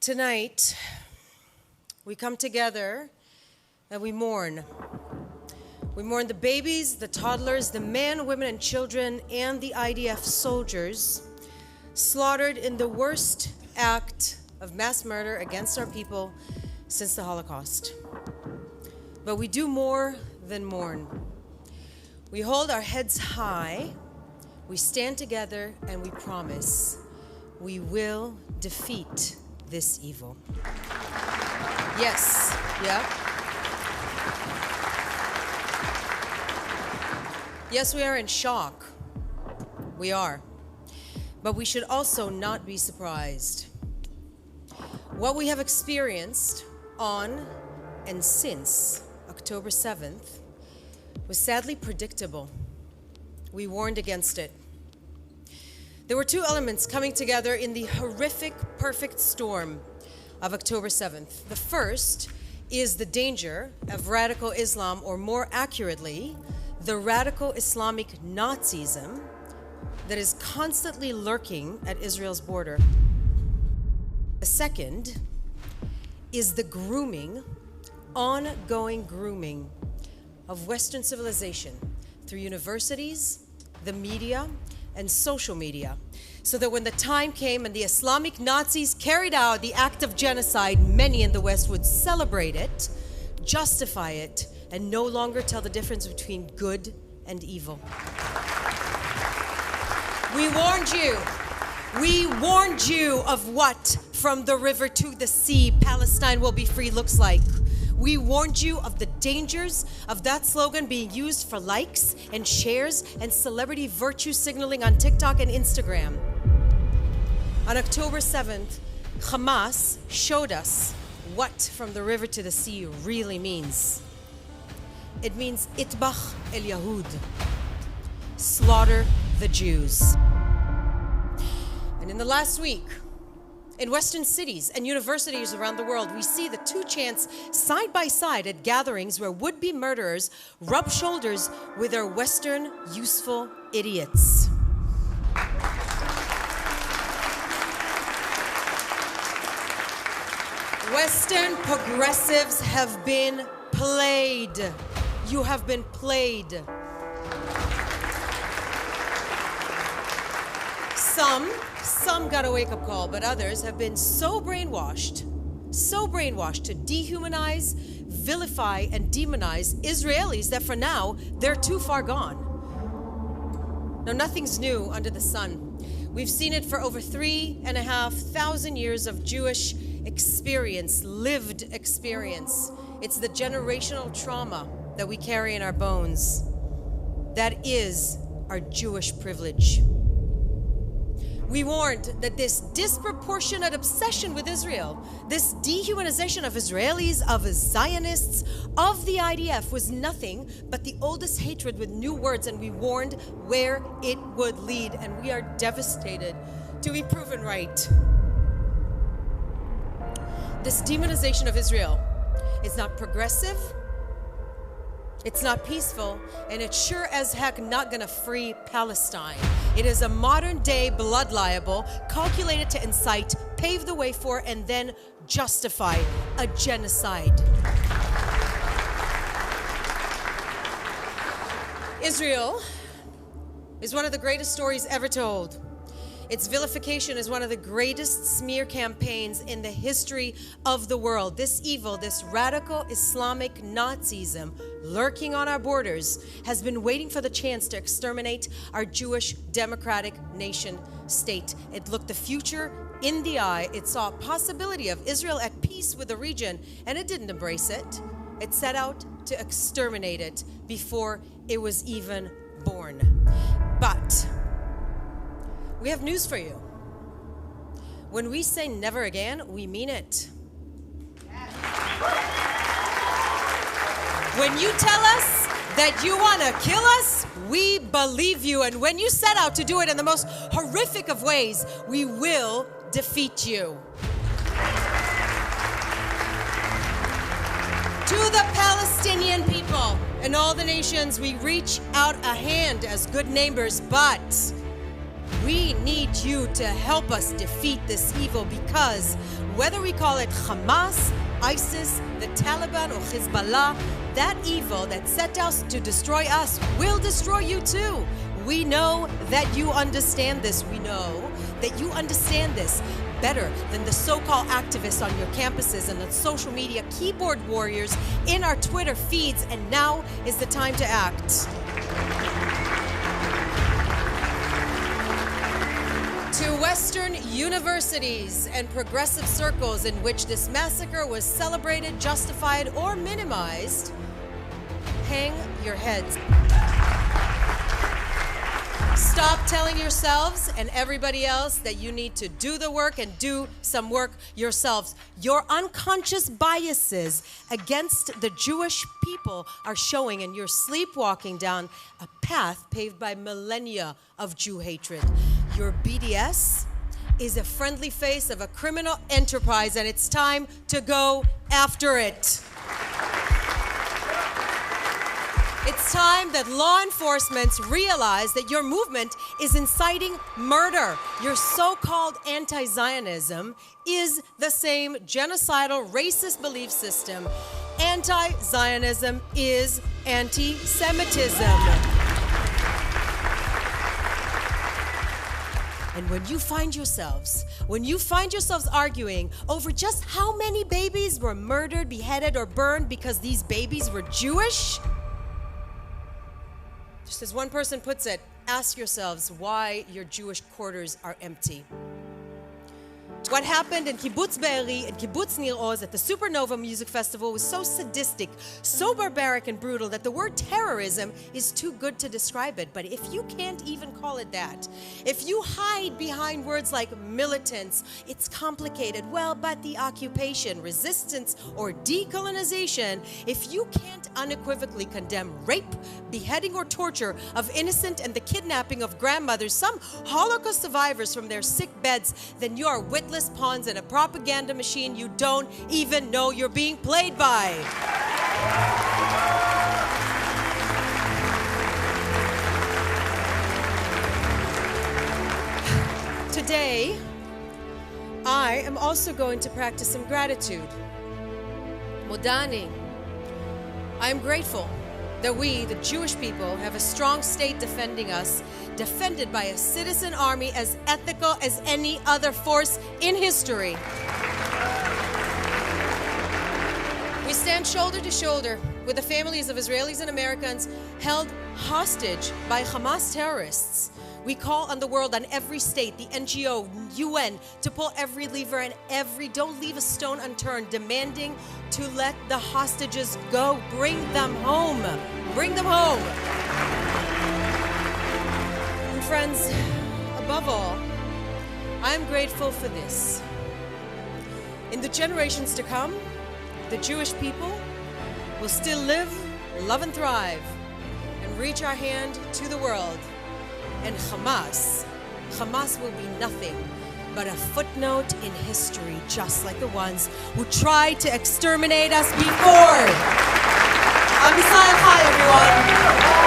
Tonight, we come together and we mourn. We mourn the babies, the toddlers, the men, women, and children, and the IDF soldiers slaughtered in the worst act of mass murder against our people since the Holocaust. But we do more than mourn. We hold our heads high, we stand together, and we promise we will defeat this evil. Yes, yeah. Yes, we are in shock. We are. But we should also not be surprised. What we have experienced on and since October 7th was sadly predictable. We warned against it. There were two elements coming together in the horrific, perfect storm of October 7th. The first is the danger of radical Islam, or more accurately, the radical Islamic Nazism that is constantly lurking at Israel's border. The second is the ongoing grooming of Western civilization through universities, the media, and social media, so that when the time came and the Islamic Nazis carried out the act of genocide, many in the West would celebrate it, justify it, and no longer tell the difference between good and evil. We warned you. We warned you of what from the river to the sea Palestine will be free looks like. We warned you of the dangers of that slogan being used for likes and shares and celebrity virtue signaling on TikTok and Instagram. On October 7th, Hamas showed us what from the river to the sea really means. It means itbach el Yahud, slaughter the Jews. And in the last week, in Western cities and universities around the world, we see the two chants side by side at gatherings where would-be murderers rub shoulders with their Western useful idiots. Western progressives have been played. You have been played. Some got a wake-up call, but others have been so brainwashed to dehumanize, vilify, and demonize Israelis that for now, they're too far gone. Now, nothing's new under the sun. We've seen it for over 3,500 years of Jewish experience, lived experience. It's the generational trauma that we carry in our bones. That is our Jewish privilege. We warned that this disproportionate obsession with Israel, this dehumanization of Israelis, of Zionists, of the IDF was nothing but the oldest hatred with new words, and we warned where it would lead, and we are devastated to be proven right. This demonization of Israel is not progressive, it's not peaceful, and it's sure as heck not gonna free Palestine. It is a modern-day blood libel calculated to incite, pave the way for, and then justify a genocide. Israel is one of the greatest stories ever told. Its vilification is one of the greatest smear campaigns in the history of the world. This evil, this radical Islamic Nazism lurking on our borders has been waiting for the chance to exterminate our Jewish democratic nation state. It looked the future in the eye. It saw a possibility of Israel at peace with the region, and it didn't embrace it. It set out to exterminate it before it was even born. But we have news for you. When we say never again, we mean it. When you tell us that you want to kill us, we believe you. And when you set out to do it in the most horrific of ways, we will defeat you. To the Palestinian people and all the nations, we reach out a hand as good neighbors, but We need you to help us defeat this evil, because whether we call it Hamas, ISIS, the Taliban, or Hezbollah, that evil that set out to destroy us will destroy you too. We know that you understand this. We know that you understand this better than the so-called activists on your campuses and the social media keyboard warriors in our Twitter feeds, and now is the time to act. To Western universities and progressive circles in which this massacre was celebrated, justified, or minimized, hang your heads. Stop telling yourselves and everybody else that you need to do the work and do some work yourselves. Your unconscious biases against the Jewish people are showing, and you're sleepwalking down a path paved by millennia of Jew hatred. Your BDS is a friendly face of a criminal enterprise, and it's time to go after it. It's time that law enforcement realize that your movement is inciting murder. Your so-called anti-Zionism is the same genocidal, racist belief system. Anti-Zionism is anti-Semitism. And when you find yourselves arguing over just how many babies were murdered, beheaded, or burned because these babies were Jewish, just as one person puts it, ask yourselves why your Jewish quarters are empty. What happened in Kibbutz Be'eri and Kibbutz Nir Oz at the Supernova Music Festival was so sadistic, so barbaric and brutal that the word terrorism is too good to describe it. But if you can't even call it that, if you hide behind words like militants, it's complicated. Well, but the occupation, resistance, or decolonization, if you can't unequivocally condemn rape, beheading, or torture of innocent and the kidnapping of grandmothers, some Holocaust survivors from their sick beds, then you are witless pawns in a propaganda machine you don't even know you're being played by. Today, I am also going to practice some gratitude. Modani. I am grateful that we, the Jewish people, have a strong state defending us, defended by a citizen army as ethical as any other force in history. We stand shoulder to shoulder with the families of Israelis and Americans held hostage by Hamas terrorists. We call on the world, on every state, the NGO, UN, to pull every lever and don't leave a stone unturned, demanding to let the hostages go. Bring them home. Bring them home. And friends, above all, I am grateful for this. In the generations to come, the Jewish people will still live, love, and thrive, and reach our hand to the world. And Hamas will be nothing but a footnote in history, just like the ones who tried to exterminate us before. Am Yisrael Chai, everyone.